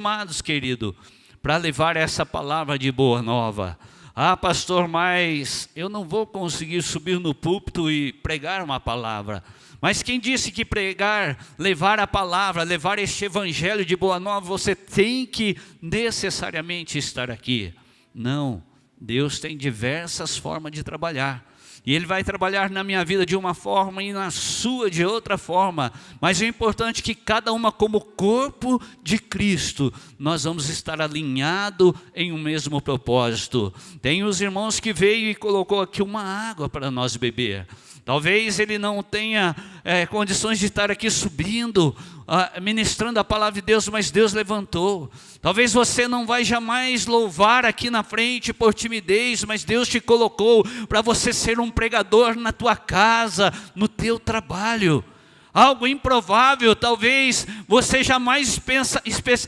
chamados, querido, para levar essa palavra de boa nova. Ah, pastor, mas eu não vou conseguir subir no púlpito e pregar uma palavra. Mas quem disse que pregar, levar a palavra, levar este evangelho de boa nova, você tem que necessariamente estar aqui? Não, Deus tem diversas formas de trabalhar. E Ele vai trabalhar na minha vida de uma forma e na sua de outra forma. Mas o importante é que cada uma como corpo de Cristo, nós vamos estar alinhados em um mesmo propósito. Tem os irmãos que veio e colocou aqui uma água para nós beber. Talvez ele não tenha condições de estar aqui subindo, ministrando a palavra de Deus, mas Deus levantou. Talvez você não vai jamais louvar aqui na frente por timidez, mas Deus te colocou para você ser um pregador na tua casa, no teu trabalho. Algo improvável, talvez você jamais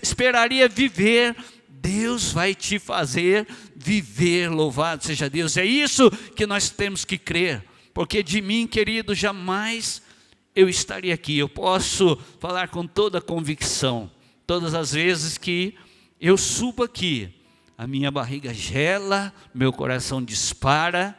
esperaria viver. Deus vai te fazer viver, louvado seja Deus. É isso que nós temos que crer. Porque de mim, querido, jamais eu estaria aqui. Eu posso falar com toda convicção. Todas as vezes que eu subo aqui, a minha barriga gela, meu coração dispara,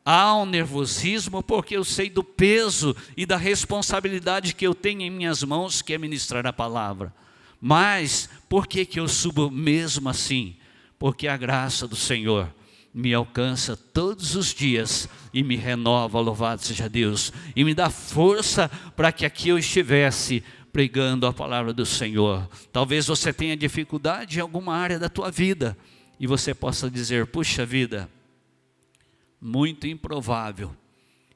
há um nervosismo, porque eu sei do peso e da responsabilidade que eu tenho em minhas mãos, que é ministrar a palavra. Mas, por que eu subo mesmo assim? Porque a graça do Senhor me alcança todos os dias e me renova, louvado seja Deus, e me dá força para que aqui eu estivesse pregando a palavra do Senhor. Talvez você tenha dificuldade em alguma área da tua vida e você possa dizer, puxa vida, muito improvável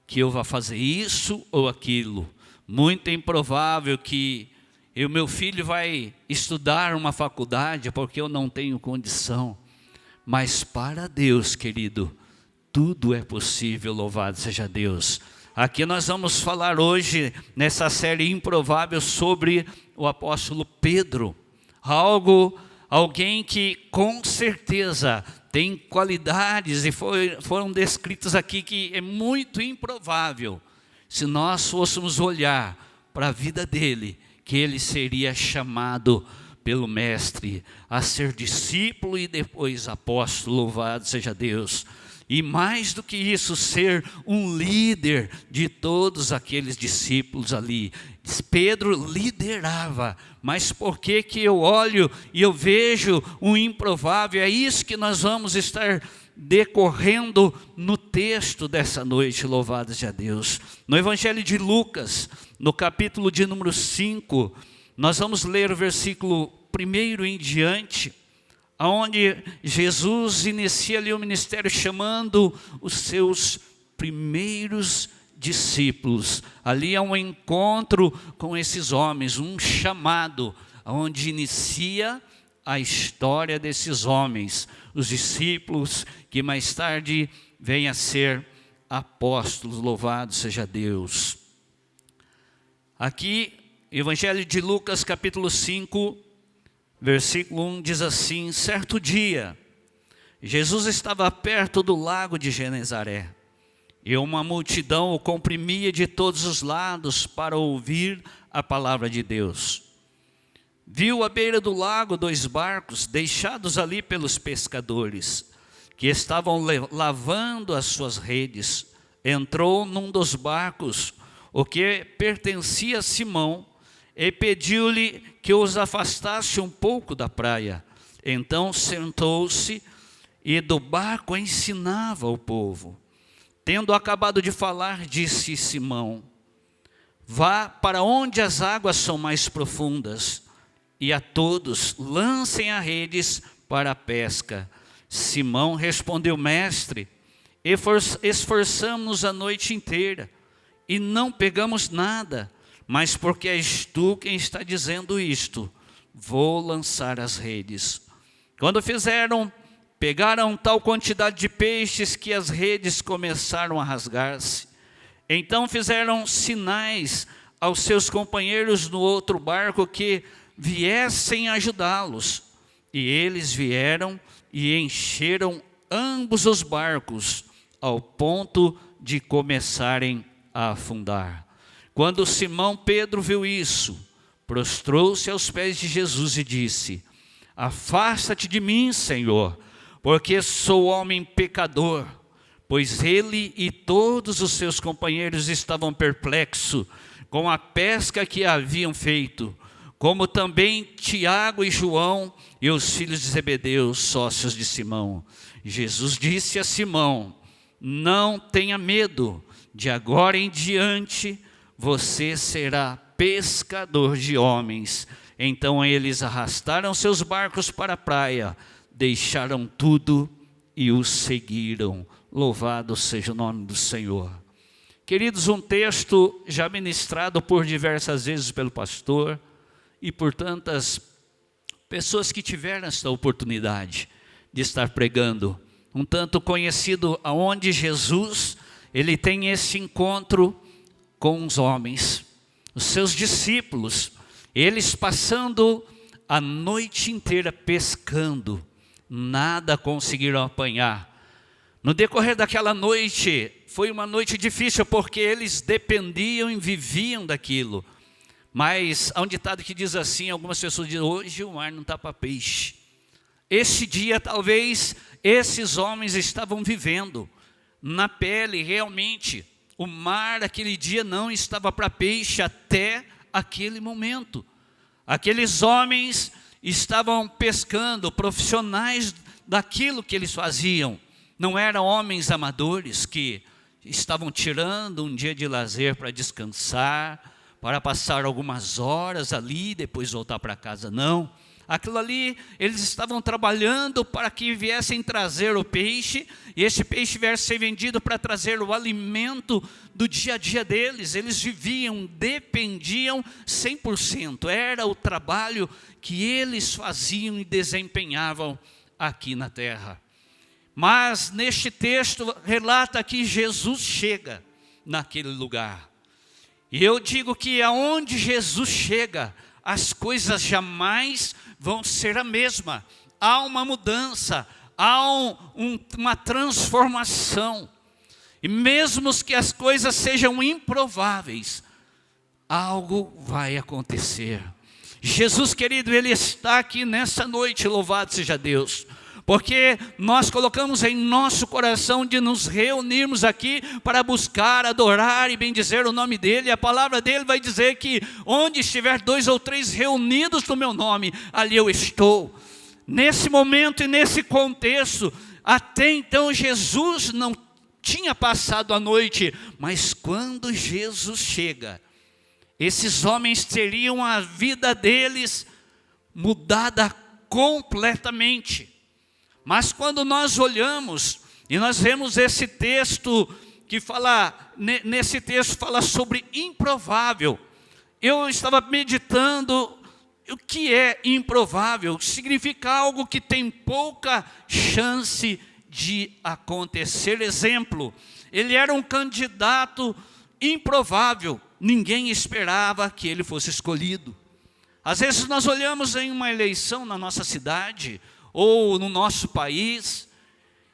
que eu vá fazer isso ou aquilo, muito improvável que o meu filho vai estudar uma faculdade porque eu não tenho condição. Mas para Deus, querido, tudo é possível, louvado seja Deus. Aqui nós vamos falar hoje, nessa série improvável, sobre o apóstolo Pedro. Alguém que com certeza tem qualidades e foram descritas aqui que é muito improvável. Se nós fôssemos olhar para a vida dele, que ele seria chamado pelo mestre a ser discípulo e depois apóstolo, louvado seja Deus. E mais do que isso, ser um líder de todos aqueles discípulos ali. Pedro liderava, mas por que eu olho e eu vejo um improvável? É isso que nós vamos estar decorrendo no texto dessa noite, louvado seja Deus. No Evangelho de Lucas, no capítulo de número 5, nós vamos ler o versículo 1 em diante, onde Jesus inicia ali o ministério chamando os seus primeiros discípulos. Ali há um encontro com esses homens, um chamado, onde inicia a história desses homens, os discípulos que mais tarde vêm a ser apóstolos, louvado seja Deus. Aqui, Evangelho de Lucas, capítulo 5, versículo 1 diz assim: certo dia, Jesus estava perto do lago de Genezaré, e uma multidão o comprimia de todos os lados para ouvir a palavra de Deus. Viu à beira do lago 2 barcos, deixados ali pelos pescadores, que estavam lavando as suas redes. Entrou num dos barcos, o que pertencia a Simão, e pediu-lhe que os afastasse um pouco da praia. Então sentou-se e do barco ensinava o povo. Tendo acabado de falar, disse Simão: vá para onde as águas são mais profundas, e a todos lancem as redes para a pesca. Simão respondeu: mestre, esforçamo-nos a noite inteira e não pegamos nada. Mas porque és tu quem está dizendo isto, vou lançar as redes. Quando fizeram, pegaram tal quantidade de peixes que as redes começaram a rasgar-se. Então fizeram sinais aos seus companheiros no outro barco que viessem ajudá-los. E eles vieram e encheram ambos os barcos, ao ponto de começarem a afundar. Quando Simão Pedro viu isso, prostrou-se aos pés de Jesus e disse: afasta-te de mim, Senhor, porque sou homem pecador. Pois ele e todos os seus companheiros estavam perplexos com a pesca que haviam feito, como também Tiago e João e os filhos de Zebedeu, sócios de Simão. Jesus disse a Simão: não tenha medo, de agora em diante você será pescador de homens. Então eles arrastaram seus barcos para a praia, deixaram tudo e os seguiram. Louvado seja o nome do Senhor. Queridos, um texto já ministrado por diversas vezes pelo pastor e por tantas pessoas que tiveram esta oportunidade de estar pregando. Um tanto conhecido, aonde Jesus, ele tem esse encontro com os homens, os seus discípulos, eles passando a noite inteira pescando, nada conseguiram apanhar. No decorrer daquela noite, foi uma noite difícil, porque eles dependiam e viviam daquilo. Mas há um ditado que diz assim, algumas pessoas dizem: hoje o mar não está para peixe. Esse dia, talvez, esses homens estavam vivendo na pele, realmente. O mar, aquele dia, não estava para peixe até aquele momento. Aqueles homens estavam pescando, profissionais daquilo que eles faziam. Não eram homens amadores que estavam tirando um dia de lazer para descansar, para passar algumas horas ali e depois voltar para casa, não. Aquilo ali, eles estavam trabalhando para que viessem trazer o peixe, e esse peixe viesse ser vendido para trazer o alimento do dia a dia deles. Eles viviam, dependiam 100%, era o trabalho que eles faziam e desempenhavam aqui na terra. Mas neste texto relata que Jesus chega naquele lugar. E eu digo que aonde Jesus chega, as coisas jamais vão ser a mesma. Há uma mudança, há uma transformação. E mesmo que as coisas sejam improváveis, algo vai acontecer. Jesus, querido, Ele está aqui nessa noite, louvado seja Deus. Porque nós colocamos em nosso coração de nos reunirmos aqui para buscar, adorar e bendizer o nome dEle. A palavra dEle vai dizer que onde estiver 2 ou 3 reunidos no meu nome, ali eu estou. Nesse momento e nesse contexto, até então Jesus não tinha passado a noite, mas quando Jesus chega, esses homens teriam a vida deles mudada completamente. Mas quando nós olhamos e nós vemos esse texto que fala, nesse texto fala sobre improvável. Eu estava meditando o que é improvável. Significa algo que tem pouca chance de acontecer. Exemplo, ele era um candidato improvável. Ninguém esperava que ele fosse escolhido. Às vezes nós olhamos em uma eleição na nossa cidade ou no nosso país,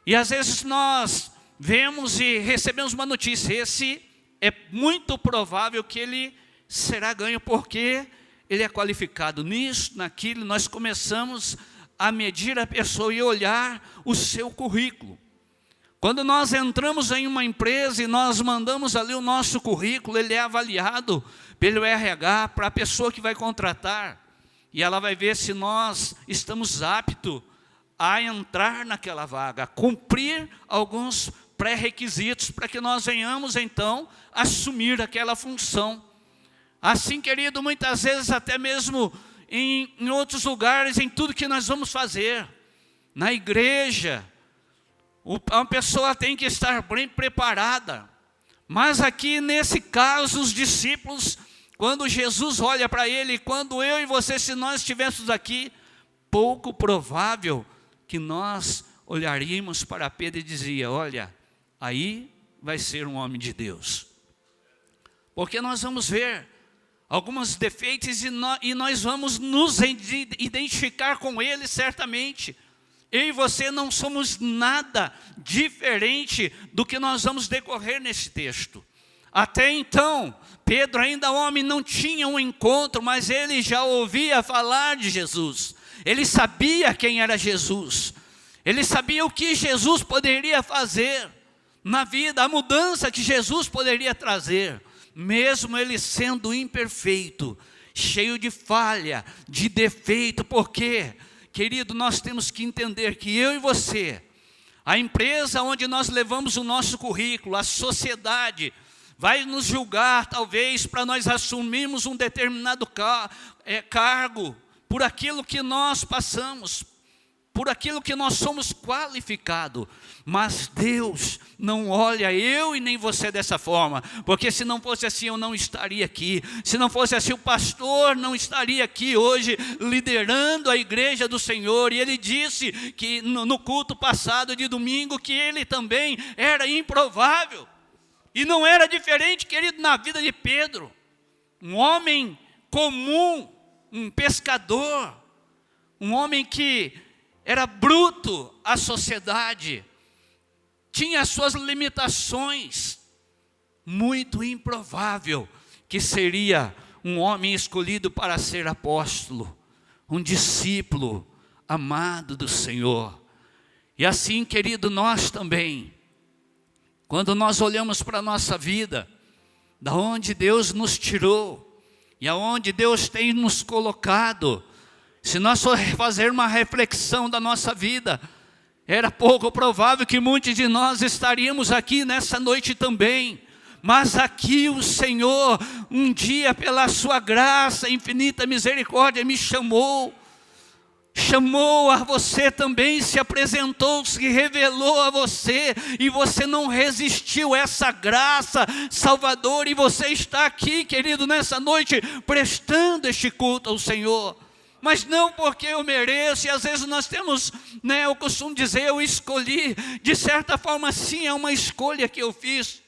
e às vezes nós vemos e recebemos uma notícia: esse é muito provável que ele será ganho, porque ele é qualificado nisso, naquilo. Nós começamos a medir a pessoa e olhar o seu currículo. Quando nós entramos em uma empresa e nós mandamos ali o nosso currículo, ele é avaliado pelo RH, para a pessoa que vai contratar, e ela vai ver se nós estamos aptos a entrar naquela vaga, cumprir alguns pré-requisitos para que nós venhamos então assumir aquela função. Assim, querido, muitas vezes até mesmo em outros lugares, em tudo que nós vamos fazer, na igreja, a pessoa tem que estar bem preparada. Mas aqui nesse caso, os discípulos, quando Jesus olha para ele, quando eu e você, se nós estivéssemos aqui, pouco provável que nós olharíamos para Pedro e dizia: olha, aí vai ser um homem de Deus. Porque nós vamos ver alguns defeitos e nós vamos nos identificar com ele certamente. Eu e você não somos nada diferente do que nós vamos decorrer nesse texto. Até então, Pedro, ainda homem, não tinha um encontro, mas ele já ouvia falar de Jesus. Ele sabia quem era Jesus. Ele sabia o que Jesus poderia fazer na vida, a mudança que Jesus poderia trazer, mesmo ele sendo imperfeito, cheio de falha, de defeito. Porque, querido, nós temos que entender que eu e você, a empresa onde nós levamos o nosso currículo, a sociedade, vai nos julgar talvez para nós assumirmos um determinado cargo, por aquilo que nós passamos, por aquilo que nós somos qualificados. Mas Deus não olha eu e nem você dessa forma, porque se não fosse assim eu não estaria aqui, se não fosse assim o pastor não estaria aqui hoje liderando a igreja do Senhor. E ele disse que no culto passado de domingo que ele também era improvável, e não era diferente, querido, na vida de Pedro, um homem comum, um pescador, um homem que era bruto à sociedade, tinha as suas limitações. Muito improvável que seria um homem escolhido para ser apóstolo, um discípulo amado do Senhor. E assim, querido, nós também, quando nós olhamos para a nossa vida, da onde Deus nos tirou e aonde Deus tem nos colocado, se nós for fazer uma reflexão da nossa vida, era pouco provável que muitos de nós estaríamos aqui nessa noite também. Mas aqui o Senhor, um dia pela sua graça, infinita misericórdia, me chamou a você também, se apresentou, se revelou a você, e você não resistiu a essa graça salvadora, e você está aqui, querido, nessa noite, prestando este culto ao Senhor. Mas não porque eu mereço, e às vezes nós temos, eu costumo dizer, eu escolhi, de certa forma sim, é uma escolha que eu fiz,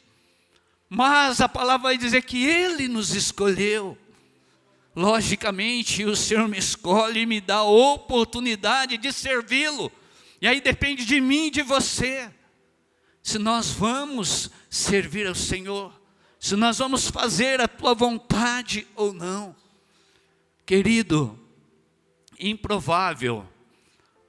mas a palavra vai dizer que Ele nos escolheu. Logicamente o Senhor me escolhe e me dá a oportunidade de servi-lo, e aí depende de mim e de você, se nós vamos servir ao Senhor, se nós vamos fazer a tua vontade ou não. Querido, improvável,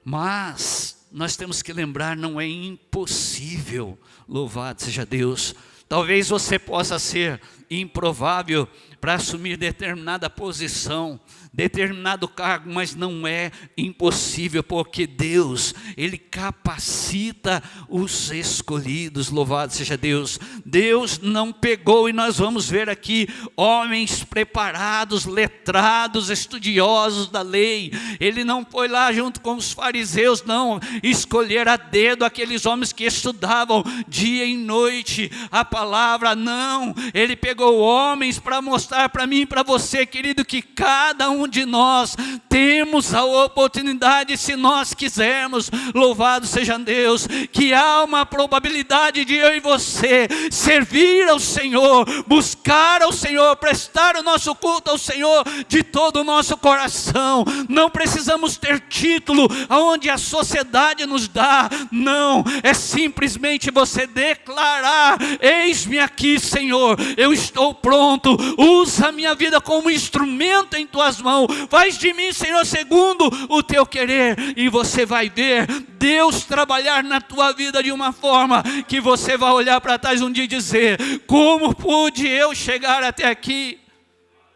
mas nós temos que lembrar, não é impossível. Louvado seja Deus. Talvez você possa ser improvável para assumir determinada posição, determinado cargo, mas não é impossível, porque Deus, Ele capacita os escolhidos. Louvado seja Deus. Deus não pegou, e nós vamos ver aqui, homens preparados, letrados, estudiosos da lei. Ele não foi lá junto com os fariseus, não, escolher a dedo aqueles homens que estudavam dia e noite a palavra, não. Ele pegou homens para mostrar para mim e para você, querido, que cada um de nós temos a oportunidade, se nós quisermos. Louvado seja Deus, que há uma probabilidade de eu e você servir ao Senhor, buscar ao Senhor, prestar o nosso culto ao Senhor de todo o nosso coração. Não precisamos ter título aonde a sociedade nos dá, não, é simplesmente você declarar: eis-me aqui, Senhor, eu estou pronto, usa a minha vida como instrumento em tuas mãos, faz de mim, Senhor, segundo o teu querer. E você vai ver Deus trabalhar na tua vida de uma forma que você vai olhar para trás um dia e dizer: como pude eu chegar até aqui?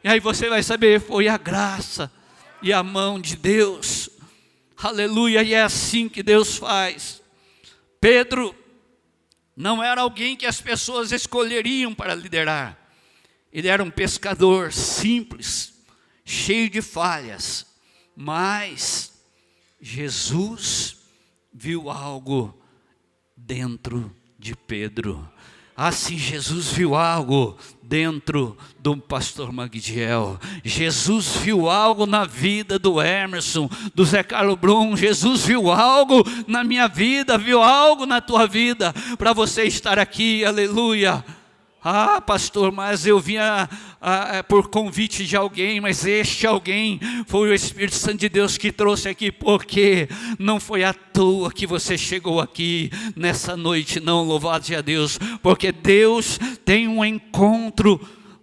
E aí você vai saber, foi a graça e a mão de Deus. Aleluia. E é assim que Deus faz. Pedro não era alguém que as pessoas escolheriam para liderar. Ele era um pescador simples, cheio de falhas, mas Jesus viu algo dentro de Pedro. Assim, Jesus viu algo dentro do pastor Magdiel. Jesus viu algo na vida do Emerson, do Zé Carlos Brum. Jesus viu algo na minha vida, viu algo na tua vida, para você estar aqui. Aleluia. Ah, pastor, mas eu vinha por convite de alguém, mas este alguém foi o Espírito Santo de Deus que trouxe aqui, porque não foi à toa que você chegou aqui nessa noite, não. Louvado seja Deus, porque Deus tem um encontro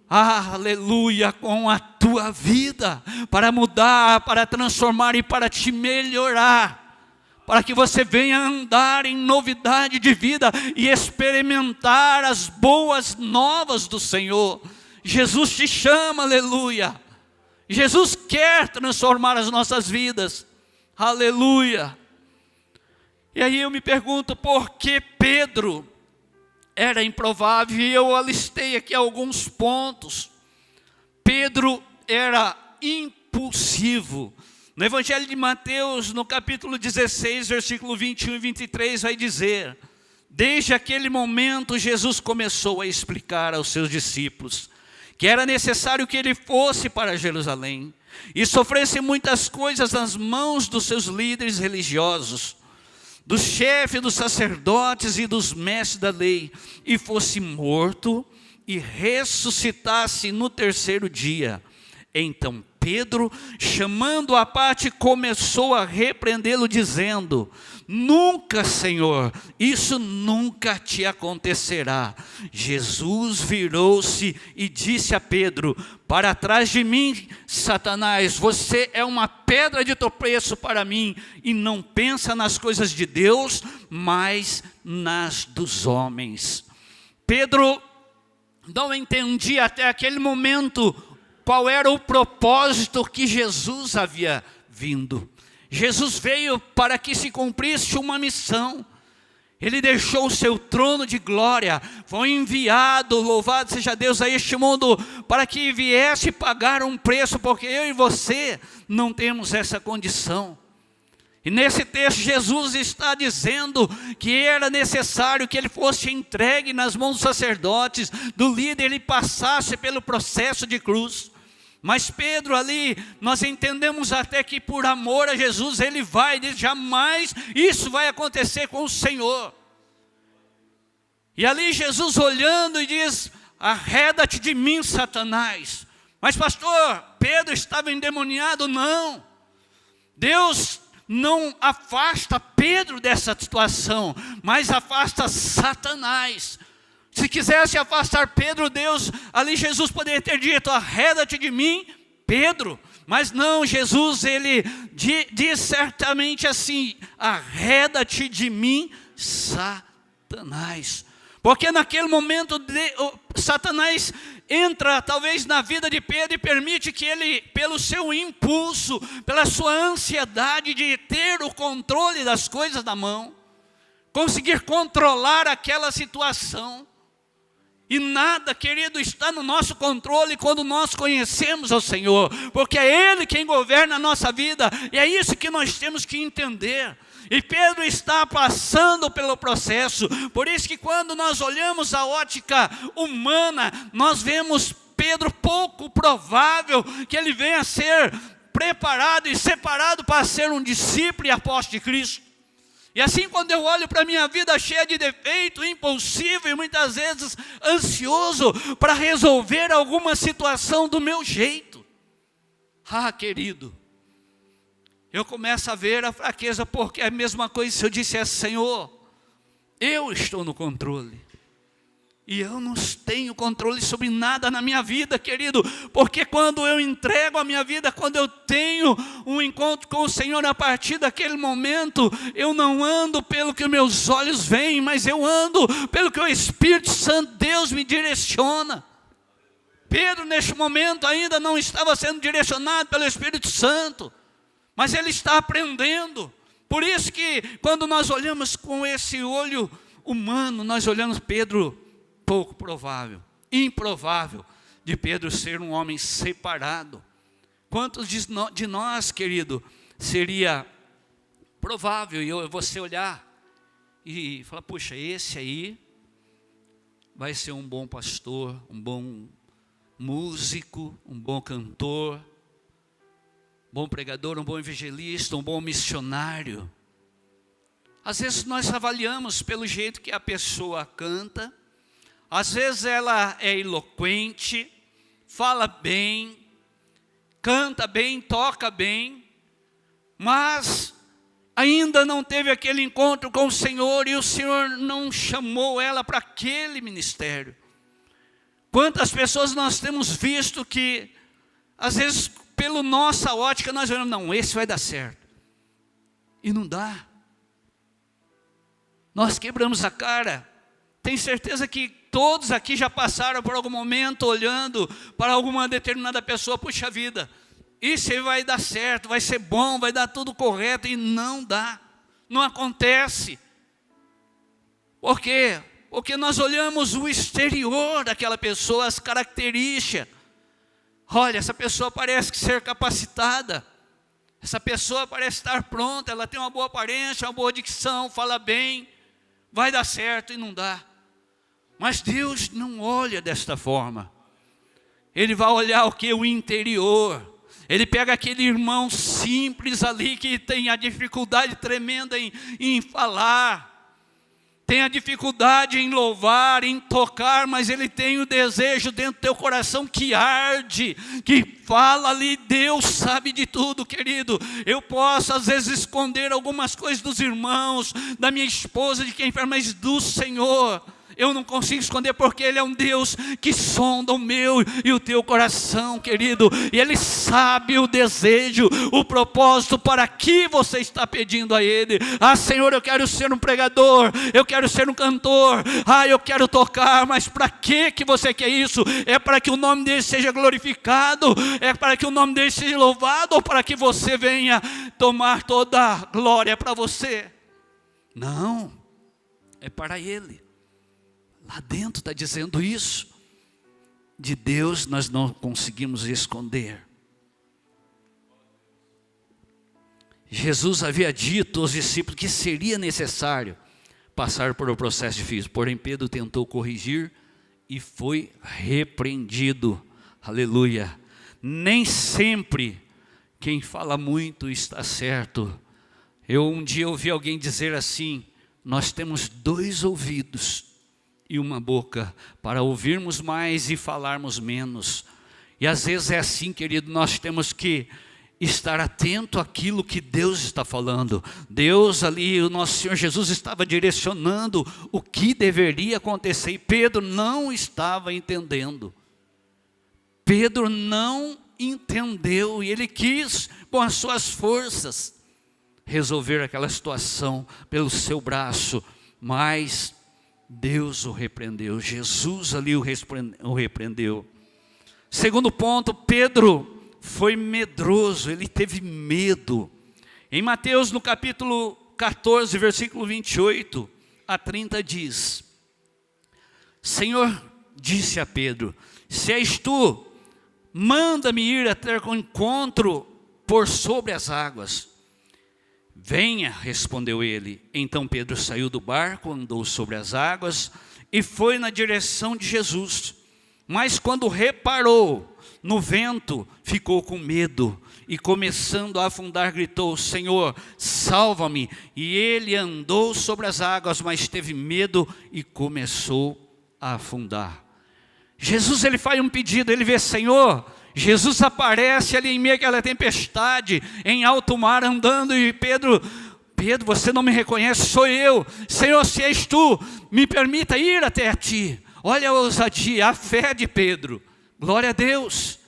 aleluia, com a tua vida, para mudar, para transformar e para te melhorar, para que você venha andar em novidade de vida e experimentar as boas novas do Senhor. Jesus te chama, aleluia. Jesus quer transformar as nossas vidas, aleluia. E aí eu me pergunto, por que Pedro era improvável? E eu alistei aqui alguns pontos. Pedro era impulsivo. No Evangelho de Mateus, no capítulo 16, versículo 21 e 23, vai dizer: desde aquele momento Jesus começou a explicar aos seus discípulos que era necessário que ele fosse para Jerusalém e sofresse muitas coisas nas mãos dos seus líderes religiosos, dos chefes dos sacerdotes e dos mestres da lei, e fosse morto e ressuscitasse no terceiro dia. Então Pedro, chamando-o à parte, começou a repreendê-lo, dizendo: nunca, Senhor, isso nunca te acontecerá. Jesus virou-se e disse a Pedro: para trás de mim, Satanás, você é uma pedra de tropeço para mim, e não pensa nas coisas de Deus, mas nas dos homens. Pedro não entendia até aquele momento qual era o propósito que Jesus havia vindo. Jesus veio para que se cumprisse uma missão. Ele deixou o seu trono de glória, foi enviado, louvado seja Deus, a este mundo, para que viesse pagar um preço, porque eu e você não temos essa condição. E nesse texto Jesus está dizendo que era necessário que ele fosse entregue nas mãos dos sacerdotes, do líder, ele passasse pelo processo de cruz. Mas Pedro ali, nós entendemos até que por amor a Jesus, ele vai, diz, jamais isso vai acontecer com o Senhor. E ali Jesus olhando e diz: arreda-te de mim, Satanás. Mas pastor, Pedro estava endemoniado? Não. Deus não afasta Pedro dessa situação, mas afasta Satanás. Se quisesse afastar Pedro, Deus, ali Jesus poderia ter dito: arreda-te de mim, Pedro. Mas não, Jesus, ele diz certamente assim: arreda-te de mim, Satanás. Porque naquele momento Satanás entra talvez na vida de Pedro e permite que ele, pelo seu impulso, pela sua ansiedade de ter o controle das coisas na mão, conseguir controlar aquela situação. E nada, querido, está no nosso controle quando nós conhecemos ao Senhor, porque é Ele quem governa a nossa vida, e é isso que nós temos que entender. E Pedro está passando pelo processo, por isso que quando nós olhamos a ótica humana, nós vemos Pedro pouco provável que ele venha a ser preparado e separado para ser um discípulo e apóstolo de Cristo. E assim, quando eu olho para a minha vida cheia de defeito, impulsivo e muitas vezes ansioso para resolver alguma situação do meu jeito, querido, eu começo a ver a fraqueza, porque é a mesma coisa se eu dissesse: Senhor, eu estou no controle. E eu não tenho controle sobre nada na minha vida, querido, porque quando eu entrego a minha vida, quando eu tenho um encontro com o Senhor, a partir daquele momento, eu não ando pelo que meus olhos veem, mas eu ando pelo que o Espírito Santo, Deus, me direciona. Pedro, neste momento, ainda não estava sendo direcionado pelo Espírito Santo, mas ele está aprendendo. Por isso que, quando nós olhamos com esse olho humano, nós olhamos Pedro, pouco provável, improvável de Pedro ser um homem separado. Quantos de nós, querido, seria provável você olhar e falar: puxa, esse aí vai ser um bom pastor, um bom músico, um bom cantor, um bom pregador, um bom evangelista, um bom missionário. Às vezes nós avaliamos pelo jeito que a pessoa canta. Às vezes ela é eloquente, fala bem, canta bem, toca bem, mas ainda não teve aquele encontro com o Senhor e o Senhor não chamou ela para aquele ministério. Quantas pessoas nós temos visto que, às vezes, pela nossa ótica, nós olhamos, não, esse vai dar certo. E não dá. Nós quebramos a cara. Tenho certeza que todos aqui já passaram por algum momento olhando para alguma determinada pessoa, puxa vida, isso aí vai dar certo, vai ser bom, vai dar tudo correto, e não dá, não acontece. Por quê? Porque nós olhamos o exterior daquela pessoa, as características. Olha, essa pessoa parece ser capacitada, essa pessoa parece estar pronta, ela tem uma boa aparência, uma boa dicção, fala bem, vai dar certo, e não dá. Mas Deus não olha desta forma. Ele vai olhar o que? O interior. Ele pega aquele irmão simples ali que tem a dificuldade tremenda em falar, tem a dificuldade em louvar, em tocar, mas ele tem o desejo dentro do teu coração que arde, que fala ali. Deus sabe de tudo, querido. Eu posso às vezes esconder algumas coisas dos irmãos, da minha esposa, de quem faz, mas do Senhor eu não consigo esconder, porque Ele é um Deus que sonda o meu e o teu coração, querido. E Ele sabe o desejo, o propósito para que você está pedindo a Ele. Ah, Senhor, eu quero ser um pregador, eu quero ser um cantor, eu quero tocar, mas para que você quer isso? É para que o nome dele seja glorificado? É para que o nome dele seja louvado? Ou para que você venha tomar toda a glória para você? Não, é para Ele. Lá dentro está dizendo isso. De Deus nós não conseguimos esconder. Jesus havia dito aos discípulos que seria necessário passar por um processo difícil. Porém Pedro tentou corrigir e foi repreendido. Aleluia. Nem sempre quem fala muito está certo. Um dia ouvi alguém dizer assim: nós temos 2 ouvidos e uma boca para ouvirmos mais e falarmos menos. E às vezes é assim, querido, nós temos que estar atento àquilo que Deus está falando. Deus ali, o nosso Senhor Jesus estava direcionando o que deveria acontecer, e Pedro não estava entendendo. Pedro não entendeu, e ele quis, com as suas forças, resolver aquela situação pelo seu braço, mas Deus o repreendeu, Jesus ali o repreendeu. Segundo ponto, Pedro foi medroso, ele teve medo. Em Mateus, no capítulo 14, versículo 28 a 30 diz: Senhor disse a Pedro: se és tu, manda-me ir até o encontro por sobre as águas. Venha, respondeu ele. Então Pedro saiu do barco, andou sobre as águas e foi na direção de Jesus. Mas quando reparou no vento, ficou com medo e, começando a afundar, gritou: Senhor, salva-me. E ele andou sobre as águas, mas teve medo e começou a afundar. Jesus, ele faz um pedido, ele vê: Senhor, Jesus aparece ali em meio àquela tempestade, em alto mar, andando, e Pedro, você não me reconhece? Sou eu. Senhor, se és tu, me permita ir até a ti. Olha a ousadia, a fé de Pedro, glória a Deus.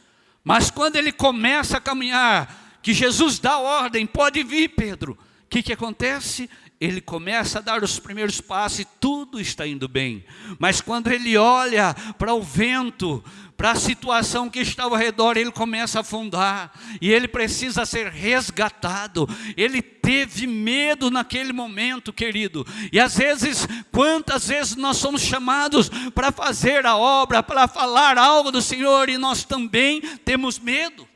Mas quando ele começa a caminhar, que Jesus dá ordem: pode vir, Pedro. O que acontece? Ele começa a dar os primeiros passos e tudo está indo bem. Mas quando ele olha para o vento, para a situação que está ao redor, ele começa a afundar. E ele precisa ser resgatado. Ele teve medo naquele momento, querido. E às vezes, quantas vezes nós somos chamados para fazer a obra, para falar algo do Senhor, e nós também temos medo.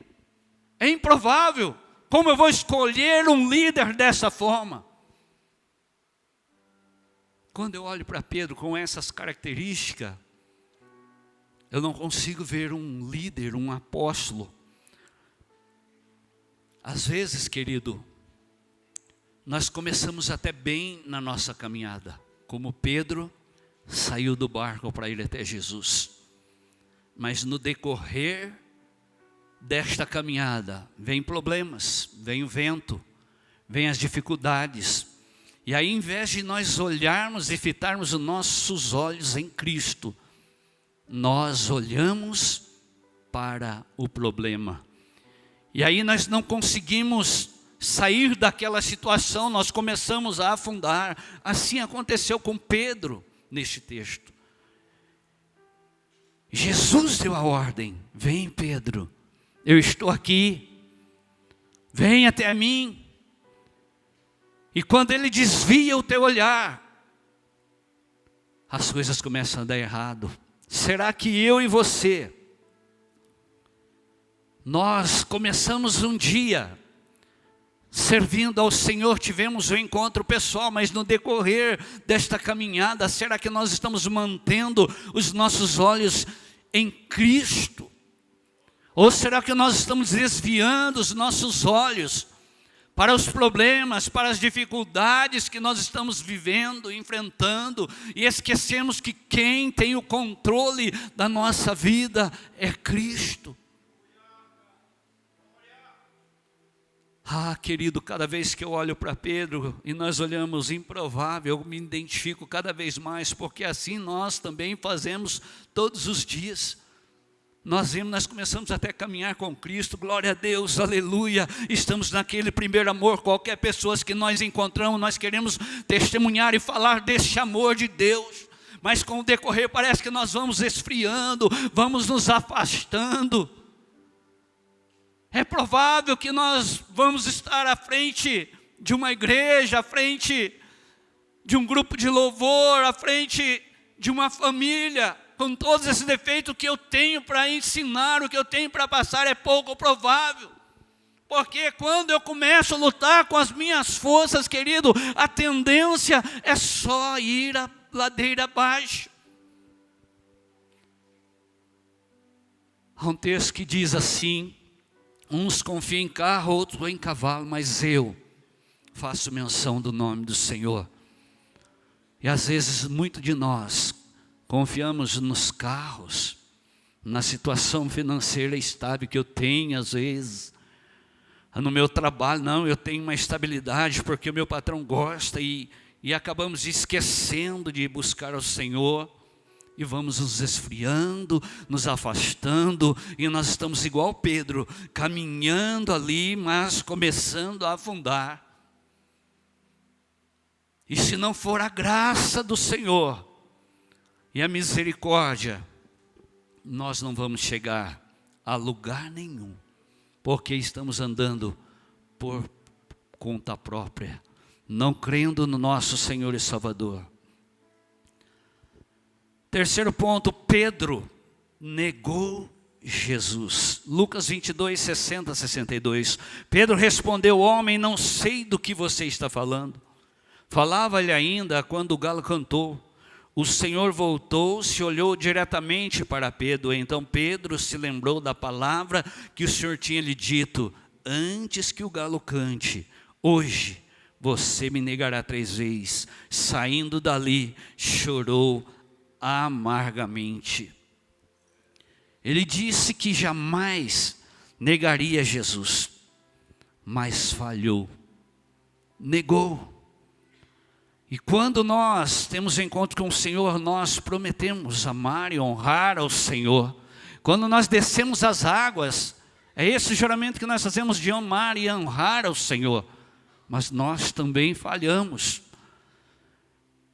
É improvável. Como eu vou escolher um líder dessa forma? Quando eu olho para Pedro com essas características, eu não consigo ver um líder, um apóstolo. Às vezes, querido, nós começamos até bem na nossa caminhada, como Pedro saiu do barco para ir até Jesus. Mas no decorrer desta caminhada, vem problemas, vem o vento, vem as dificuldades. E aí, em vez de nós olharmos e fitarmos os nossos olhos em Cristo, nós olhamos para o problema. E aí nós não conseguimos sair daquela situação, nós começamos a afundar. Assim aconteceu com Pedro neste texto. Jesus deu a ordem: vem, Pedro, eu estou aqui, vem até mim. E quando ele desvia o teu olhar, as coisas começam a dar errado. Será que eu e você, nós começamos um dia servindo ao Senhor, tivemos um encontro pessoal, mas no decorrer desta caminhada, será que nós estamos mantendo os nossos olhos em Cristo? Ou será que nós estamos desviando os nossos olhos para os problemas, para as dificuldades que nós estamos vivendo, enfrentando, e esquecemos que quem tem o controle da nossa vida é Cristo? Ah, querido, cada vez que eu olho para Pedro e nós olhamos improvável, eu me identifico cada vez mais, porque assim nós também fazemos todos os dias. Nós começamos até a caminhar com Cristo, glória a Deus, aleluia. Estamos naquele primeiro amor, qualquer pessoa que nós encontramos, nós queremos testemunhar e falar desse amor de Deus. Mas com o decorrer parece que nós vamos esfriando, vamos nos afastando. É provável que nós vamos estar à frente de uma igreja, à frente de um grupo de louvor, à frente de uma família, com todos esses defeitos que eu tenho para ensinar, o que eu tenho para passar é pouco provável. Porque quando eu começo a lutar com as minhas forças, querido, a tendência é só ir a ladeira abaixo. Há um texto que diz assim: uns confiam em carro, outros em cavalo, mas eu faço menção do nome do Senhor. E às vezes muito de nós confiamos nos carros, na situação financeira estável que eu tenho às vezes, no meu trabalho. Não, eu tenho uma estabilidade porque o meu patrão gosta, e acabamos esquecendo de buscar ao Senhor. E vamos nos esfriando, nos afastando, e nós estamos igual Pedro, caminhando ali, mas começando a afundar. E se não for a graça do Senhor e a misericórdia, nós não vamos chegar a lugar nenhum, porque estamos andando por conta própria, não crendo no nosso Senhor e Salvador. Terceiro ponto, Pedro negou Jesus. Lucas 22, 60, 62. Pedro respondeu: homem, não sei do que você está falando. Falava-lhe ainda quando o galo cantou. O Senhor voltou-se, olhou diretamente para Pedro. Então Pedro se lembrou da palavra que o Senhor tinha lhe dito: antes que o galo cante, hoje você me negará 3 vezes. Saindo dali, chorou amargamente. Ele disse que jamais negaria Jesus, mas falhou, negou. E quando nós temos encontro com o Senhor, nós prometemos amar e honrar ao Senhor. Quando nós descemos as águas, é esse o juramento que nós fazemos, de amar e honrar ao Senhor. Mas nós também falhamos.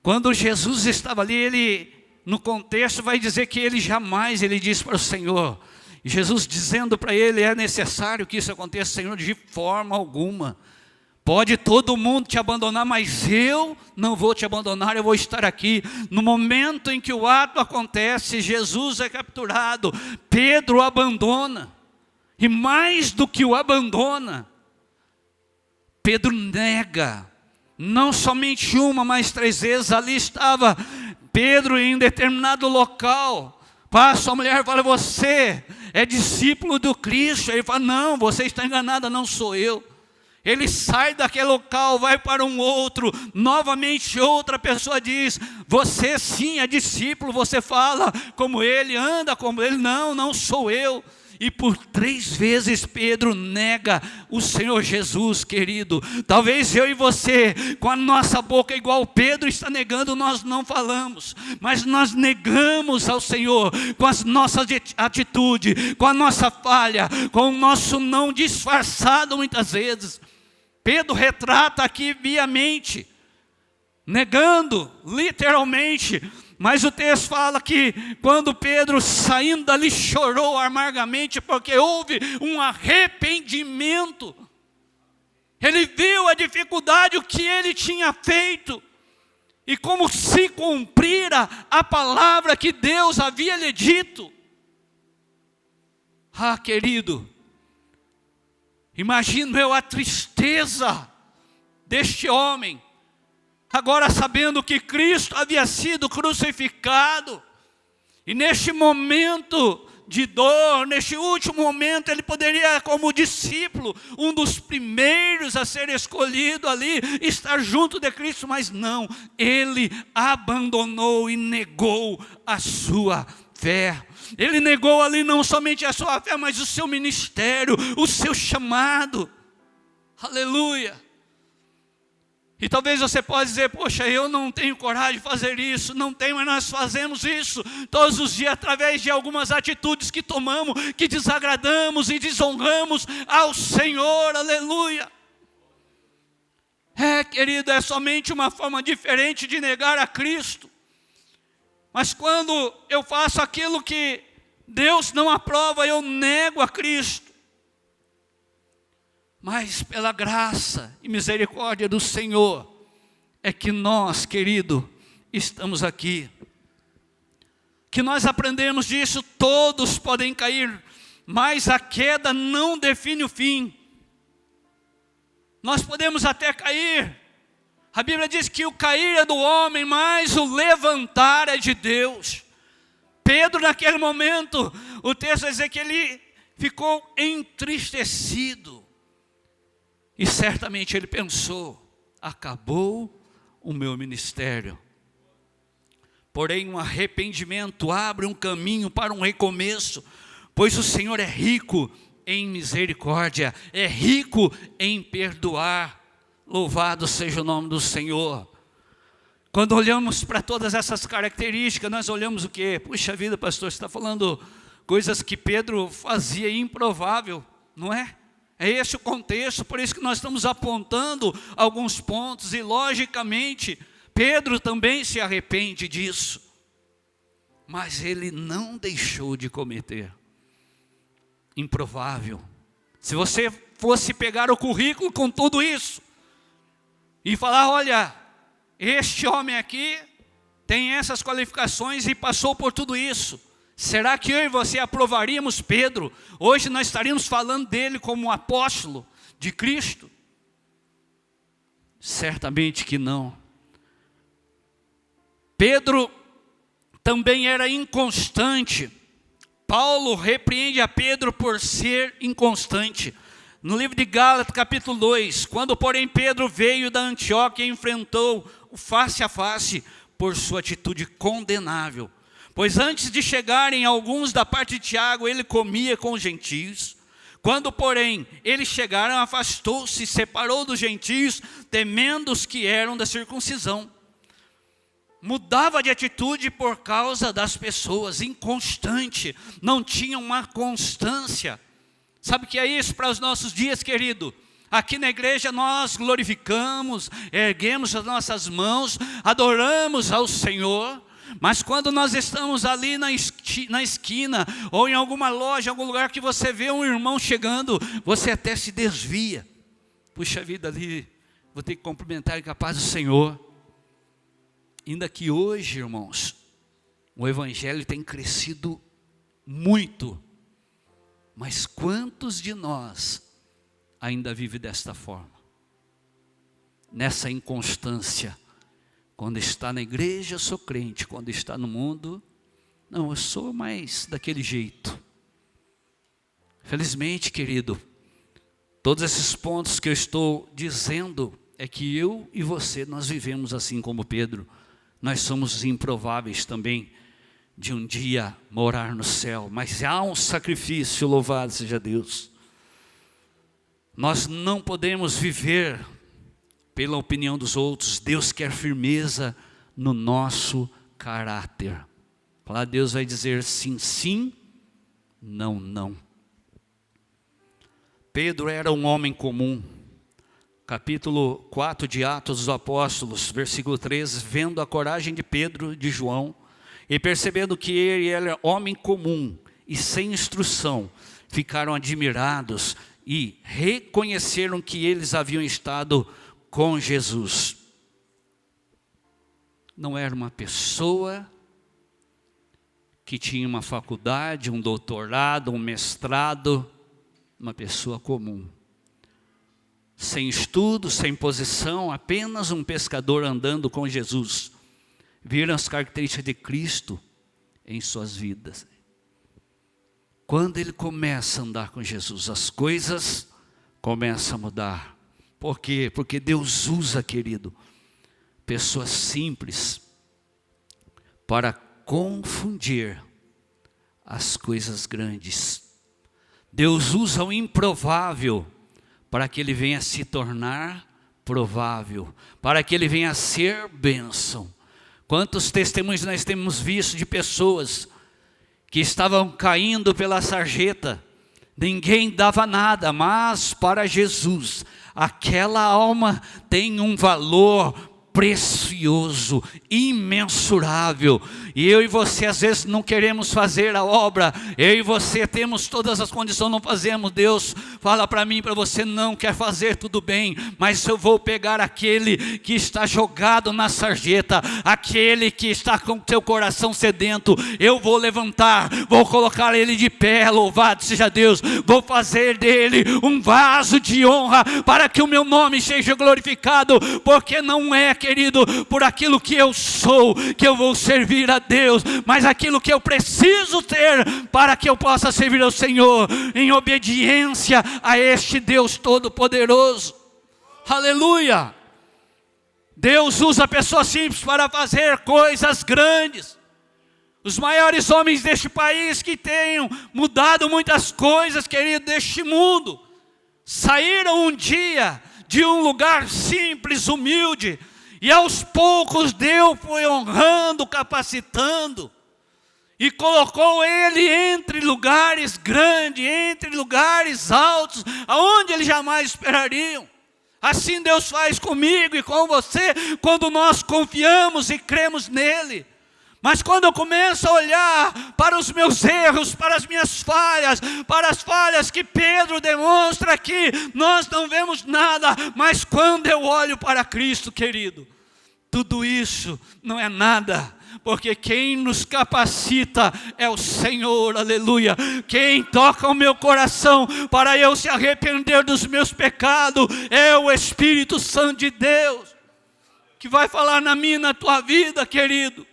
Quando Jesus estava ali, ele, no contexto, vai dizer que ele jamais, ele disse para o Senhor, Jesus dizendo para ele: é necessário que isso aconteça, Senhor, de forma alguma. Pode todo mundo te abandonar, mas eu não vou te abandonar, eu vou estar aqui. No momento em que o ato acontece, Jesus é capturado, Pedro o abandona. E mais do que o abandona, Pedro nega, não somente uma, mas 3 vezes. Ali estava Pedro em determinado local, passa a mulher e fala: você é discípulo do Cristo? Ele fala: não, você está enganada, não sou eu. Ele sai daquele local, vai para um outro, novamente outra pessoa diz: você sim é discípulo, você fala como ele, anda como ele. Não, não sou eu. E por 3 vezes Pedro nega o Senhor Jesus, querido. Talvez eu e você, com a nossa boca igual Pedro está negando, nós não falamos. Mas nós negamos ao Senhor com as nossas atitudes, com a nossa falha, com o nosso não disfarçado muitas vezes. Pedro retrata aqui viamente, negando, literalmente. Mas o texto fala que quando Pedro saindo dali chorou amargamente porque houve um arrependimento. Ele viu a dificuldade, o que ele tinha feito. E como se cumprira a palavra que Deus havia lhe dito. Ah, querido, imagino eu a tristeza deste homem. Agora sabendo que Cristo havia sido crucificado, e neste momento de dor, neste último momento, ele poderia, como discípulo, um dos primeiros a ser escolhido ali, estar junto de Cristo, mas não, ele abandonou e negou a sua fé. Ele negou ali não somente a sua fé, mas o seu ministério, o seu chamado. Aleluia. E talvez você possa dizer, poxa, eu não tenho coragem de fazer isso. Não tenho, mas nós fazemos isso todos os dias, através de algumas atitudes que tomamos, que desagradamos e desonramos ao Senhor, aleluia. Querido, é somente uma forma diferente de negar a Cristo. Mas quando eu faço aquilo que Deus não aprova, eu nego a Cristo. Mas pela graça e misericórdia do Senhor, é que nós, querido, estamos aqui. Que nós aprendemos disso, todos podem cair, mas a queda não define o fim. Nós podemos até cair. A Bíblia diz que o cair é do homem, mas o levantar é de Deus. Pedro naquele momento, o texto vai dizer que ele ficou entristecido. E certamente ele pensou, acabou o meu ministério. Porém, um arrependimento abre um caminho para um recomeço, pois o Senhor é rico em misericórdia, é rico em perdoar. Louvado seja o nome do Senhor. Quando olhamos para todas essas características, nós olhamos o quê? Puxa vida, pastor, você está falando coisas que Pedro fazia improvável, não é? É esse o contexto, por isso que nós estamos apontando alguns pontos, e logicamente, Pedro também se arrepende disso. Mas ele não deixou de cometer. Improvável. Se você fosse pegar o currículo com tudo isso, e falar, olha, este homem aqui tem essas qualificações e passou por tudo isso. Será que eu e você aprovaríamos Pedro? Hoje nós estaríamos falando dele como um apóstolo de Cristo? Certamente que não. Pedro também era inconstante. Paulo repreende a Pedro por ser inconstante. No livro de Gálatas, capítulo 2, quando porém Pedro veio da Antioquia e enfrentou o face a face por sua atitude condenável. Pois antes de chegarem alguns da parte de Tiago, ele comia com os gentios. Quando, porém, eles chegaram, afastou-se, separou dos gentios, temendo os que eram da circuncisão. Mudava de atitude por causa das pessoas, inconstante, não tinha uma constância. Sabe o que é isso para os nossos dias, querido? Aqui na igreja nós glorificamos, erguemos as nossas mãos, adoramos ao Senhor. Mas quando nós estamos ali na esquina, ou em alguma loja, em algum lugar que você vê um irmão chegando, você até se desvia. Puxa vida, ali, vou ter que cumprimentar com a paz do Senhor. Ainda que hoje, irmãos, o evangelho tem crescido muito. Mas quantos de nós ainda vive desta forma? Nessa inconstância. Quando está na igreja, eu sou crente. Quando está no mundo, não, eu sou mais daquele jeito. Felizmente, querido, todos esses pontos que eu estou dizendo, é que eu e você, nós vivemos assim como Pedro. Nós somos improváveis também de um dia morar no céu, mas há um sacrifício, louvado seja Deus. Nós não podemos viver pela opinião dos outros. Deus quer firmeza no nosso caráter. Lá Deus vai dizer sim, sim, não, não. Pedro era um homem comum. Capítulo 4 de Atos dos Apóstolos, versículo 13, vendo a coragem de Pedro e de João, e percebendo que ele era homem comum e sem instrução, ficaram admirados e reconheceram que eles haviam estado com Jesus. Não era uma pessoa que tinha uma faculdade, um doutorado, um mestrado, uma pessoa comum. Sem estudo, sem posição, apenas um pescador andando com Jesus. Viram as características de Cristo em suas vidas. Quando ele começa a andar com Jesus, as coisas começam a mudar. Por quê? Porque Deus usa, querido, pessoas simples para confundir as coisas grandes. Deus usa o improvável para que ele venha se tornar provável, para que ele venha a ser bênção. Quantos testemunhos nós temos visto de pessoas que estavam caindo pela sarjeta, ninguém dava nada, mas para Jesus, aquela alma tem um valor precioso, imensurável. E eu e você às vezes não queremos fazer a obra. Eu e você temos todas as condições, não fazemos. Deus fala para mim, para você, não quer fazer, tudo bem, mas eu vou pegar aquele que está jogado na sarjeta, aquele que está com seu coração sedento, eu vou levantar, vou colocar ele de pé, louvado seja Deus, vou fazer dele um vaso de honra, para que o meu nome seja glorificado, porque não é, querido, por aquilo que eu sou, que eu vou servir a Deus, mas aquilo que eu preciso ter, para que eu possa servir ao Senhor, em obediência a este Deus Todo-Poderoso. Aleluia! Deus usa pessoas simples para fazer coisas grandes. Os maiores homens deste país que tenham mudado muitas coisas, querido, deste mundo, saíram um dia de um lugar simples, humilde, e aos poucos Deus foi honrando, capacitando, e colocou ele entre lugares grandes, entre lugares altos, aonde eles jamais esperariam. Assim Deus faz comigo e com você, quando nós confiamos e cremos nele. Mas quando eu começo a olhar para os meus erros, para as minhas falhas, para as falhas que Pedro demonstra aqui, nós não vemos nada. Mas quando eu olho para Cristo, querido, tudo isso não é nada, porque quem nos capacita é o Senhor, aleluia. Quem toca o meu coração para eu se arrepender dos meus pecados é o Espírito Santo de Deus, que vai falar na minha e na tua vida, querido.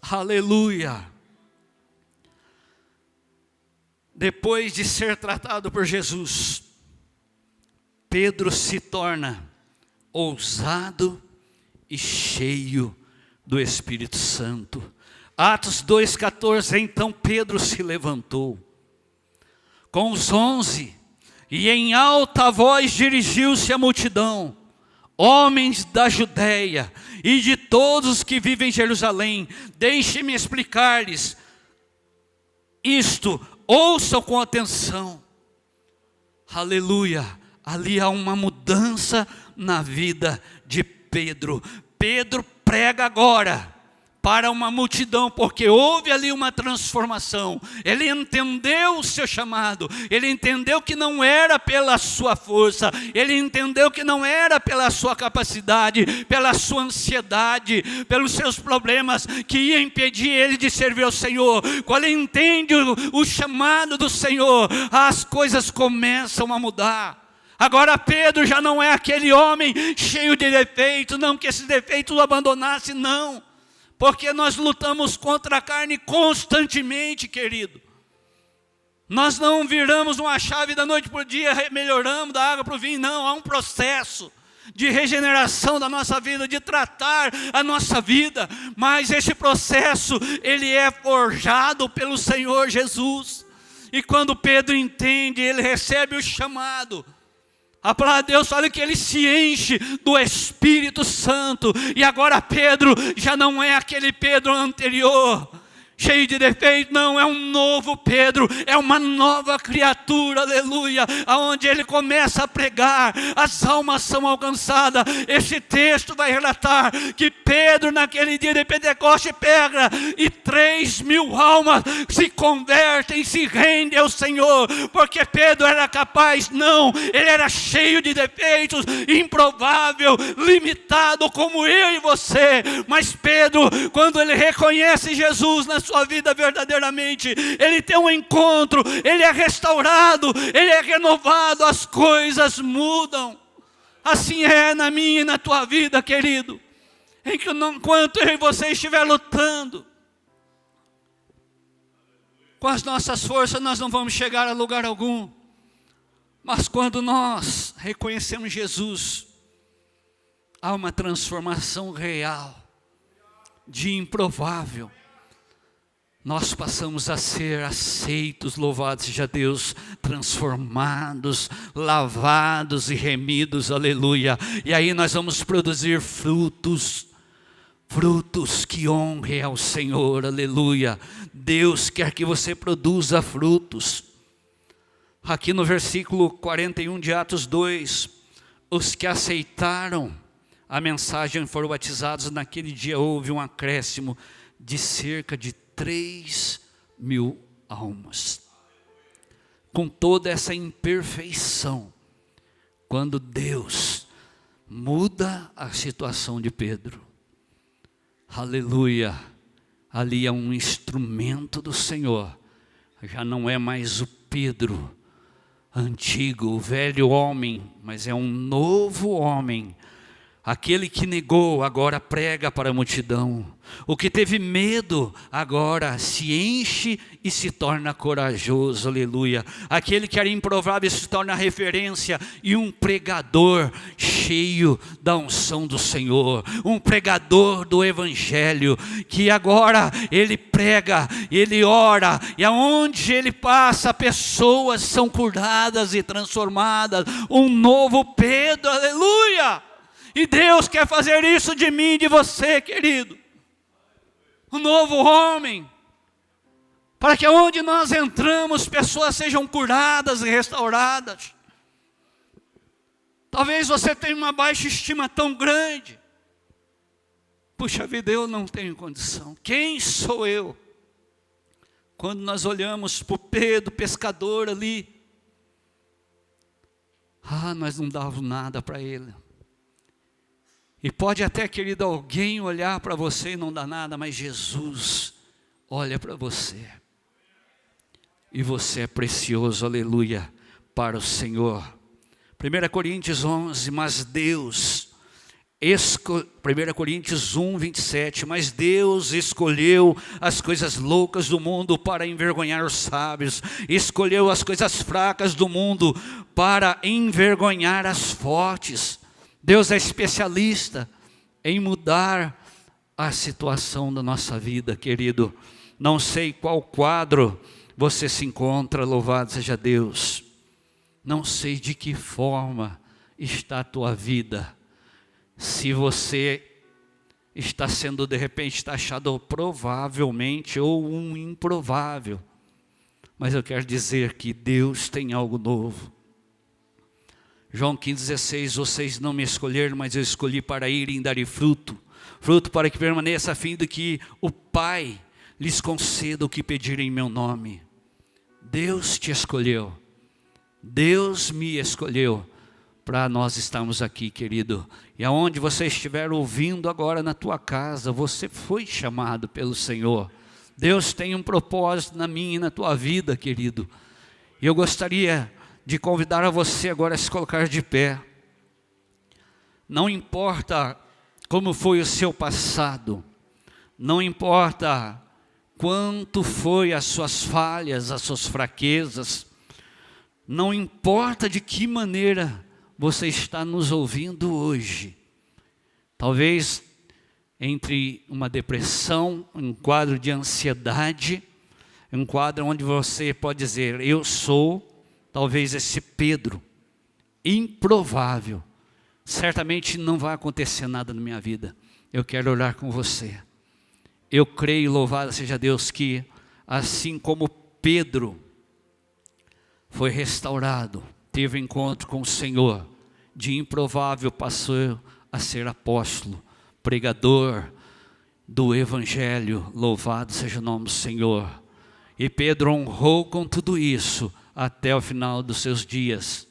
Aleluia. Depois de ser tratado por Jesus, Pedro se torna ousado e cheio do Espírito Santo. Atos 2,14, então Pedro se levantou com os 11 e em alta voz dirigiu-se à multidão: homens da Judeia e de todos os que vivem em Jerusalém, deixe-me explicar-lhes isto, ouçam com atenção. Aleluia. Ali há uma mudança na vida de Pedro. Pedro prega agora para uma multidão, porque houve ali uma transformação. Ele entendeu o seu chamado, ele entendeu que não era pela sua força, ele entendeu que não era pela sua capacidade, pela sua ansiedade, pelos seus problemas, que ia impedir ele de servir ao Senhor. Quando ele entende o chamado do Senhor, as coisas começam a mudar. Agora Pedro já não é aquele homem cheio de defeitos, não que esses defeitos o abandonasse, não. Porque nós lutamos contra a carne constantemente, querido. Nós não viramos uma chave da noite para o dia, melhoramos da água para o vinho, não, há um processo. de regeneração da nossa vida, de tratar a nossa vida. Mas esse processo, ele é forjado pelo Senhor Jesus. E quando Pedro entende, ele recebe o chamado. A palavra de Deus fala que ele se enche do Espírito Santo. E agora Pedro já não é aquele Pedro anterior, cheio de defeito, não, é um novo Pedro, é uma nova criatura, aleluia, aonde ele começa a pregar, as almas são alcançadas. Esse texto vai relatar que Pedro naquele dia de Pentecoste pega e 3.000 almas se convertem, se rendem ao Senhor, porque Pedro era capaz, não, ele era cheio de defeitos, improvável, limitado como eu e você, mas Pedro, quando ele reconhece Jesus na sua vida verdadeiramente, ele tem um encontro, ele é restaurado, ele é renovado, as coisas mudam. Assim é na minha e na tua vida, querido, enquanto eu e você estiver lutando com as nossas forças, nós não vamos chegar a lugar algum. Mas quando nós reconhecemos Jesus, há uma transformação real, de improvável. Nós passamos a ser aceitos, louvado seja Deus, transformados, lavados e remidos, aleluia. E aí nós vamos produzir frutos, frutos que honrem ao Senhor, aleluia. Deus quer que você produza frutos. Aqui no versículo 41 de Atos 2, os que aceitaram a mensagem foram batizados. Naquele dia houve um acréscimo de cerca de 3.000 almas. Com toda essa imperfeição, quando Deus muda a situação de Pedro, aleluia, ali é um instrumento do Senhor. Já não é mais o Pedro antigo, o velho homem, mas é um novo homem. Aquele que negou agora prega para a multidão. O que teve medo agora se enche e se torna corajoso, aleluia. Aquele que era improvável se torna referência e um pregador cheio da unção do Senhor. Um pregador do Evangelho, que agora ele prega, ele ora, e aonde ele passa, pessoas são curadas e transformadas. Um novo Pedro, aleluia. E Deus quer fazer isso de mim e de você, querido. Um novo homem. Para que onde nós entramos, pessoas sejam curadas e restauradas. Talvez você tenha uma baixa estima tão grande. Puxa vida, eu não tenho condição. Quem sou eu? Quando nós olhamos para o Pedro, pescador ali. Nós não dávamos nada para ele. E pode até, querido, alguém olhar para você e não dar nada, mas Jesus olha para você. E você é precioso, aleluia, para o Senhor. 1 Coríntios 11, mas Deus, 1 Coríntios 1, 27, mas Deus escolheu as coisas loucas do mundo para envergonhar os sábios, escolheu as coisas fracas do mundo para envergonhar as fortes. Deus é especialista em mudar a situação da nossa vida, querido. Não sei qual quadro você se encontra, louvado seja Deus. Não sei de que forma está a tua vida. Se você está sendo de repente taxado provavelmente ou um improvável. Mas eu quero dizer que Deus tem algo novo. João 15,16, vocês não me escolheram, mas eu escolhi para ir e dar fruto. Fruto para que permaneça, a fim de que o Pai lhes conceda o que pedirem em meu nome. Deus te escolheu. Deus me escolheu para nós estarmos aqui, querido. E aonde você estiver ouvindo agora na tua casa, você foi chamado pelo Senhor. Deus tem um propósito na minha e na tua vida, querido. E eu gostaria de convidar a você agora a se colocar de pé. Não importa como foi o seu passado, não importa quanto foi as suas falhas, as suas fraquezas, não importa de que maneira você está nos ouvindo hoje, talvez entre uma depressão, um quadro de ansiedade, um quadro onde você pode dizer, eu sou talvez esse Pedro, improvável, certamente não vai acontecer nada na minha vida. Eu quero orar com você. Eu creio, louvado seja Deus, que assim como Pedro foi restaurado, teve encontro com o Senhor, de improvável passou a ser apóstolo, pregador do Evangelho, louvado seja o nome do Senhor. E Pedro honrou com tudo isso até o final dos seus dias.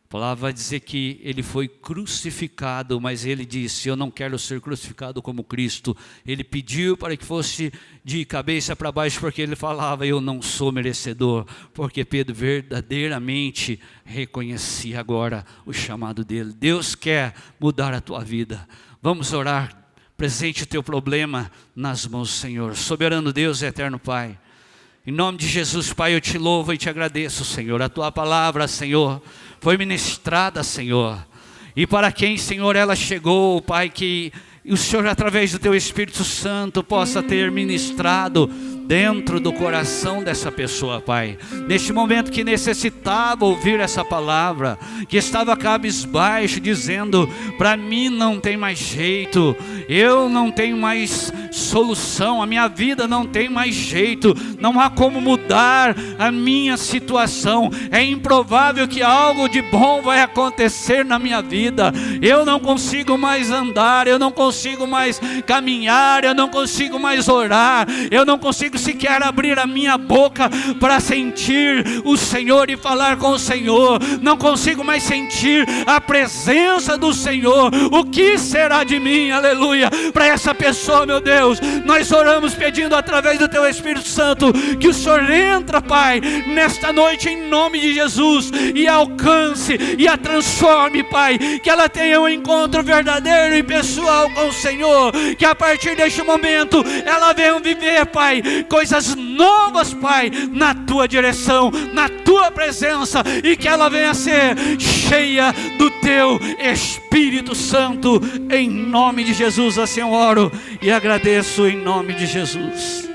A palavra vai dizer que ele foi crucificado, mas ele disse, eu não quero ser crucificado como Cristo. Ele pediu para que fosse de cabeça para baixo, porque ele falava, eu não sou merecedor. Porque Pedro verdadeiramente reconhecia agora o chamado dele. Deus quer mudar a tua vida. Vamos orar, presente o teu problema nas mãos do Senhor. Soberano Deus e eterno Pai, em nome de Jesus, Pai, eu te louvo e te agradeço, Senhor. A tua palavra, Senhor, foi ministrada, Senhor. E para quem, Senhor, ela chegou, Pai, que o Senhor, através do teu Espírito Santo, possa ter ministrado dentro do coração dessa pessoa, Pai. Neste momento que necessitava ouvir essa palavra, que estava cabisbaixo, dizendo, para mim não tem mais jeito, eu não tenho mais solução, a minha vida não tem mais jeito, não há como mudar a minha situação, é improvável que algo de bom vai acontecer na minha vida, eu não consigo mais andar, eu não consigo mais caminhar, eu não consigo mais orar, eu não consigo sequer abrir a minha boca para sentir o Senhor e falar com o Senhor, não consigo mais sentir a presença do Senhor, o que será de mim? Aleluia. Para essa pessoa, meu Deus, nós oramos pedindo através do teu Espírito Santo, que o Senhor entra, Pai, nesta noite em nome de Jesus, e alcance, e a transforme, Pai, que ela tenha um encontro verdadeiro e pessoal com o Senhor, que a partir deste momento, ela venha viver, Pai, coisas novas, Pai, na tua direção, na tua presença, e que ela venha ser cheia do teu Espírito Santo, em nome de Jesus. Assim eu oro e agradeço em nome de Jesus.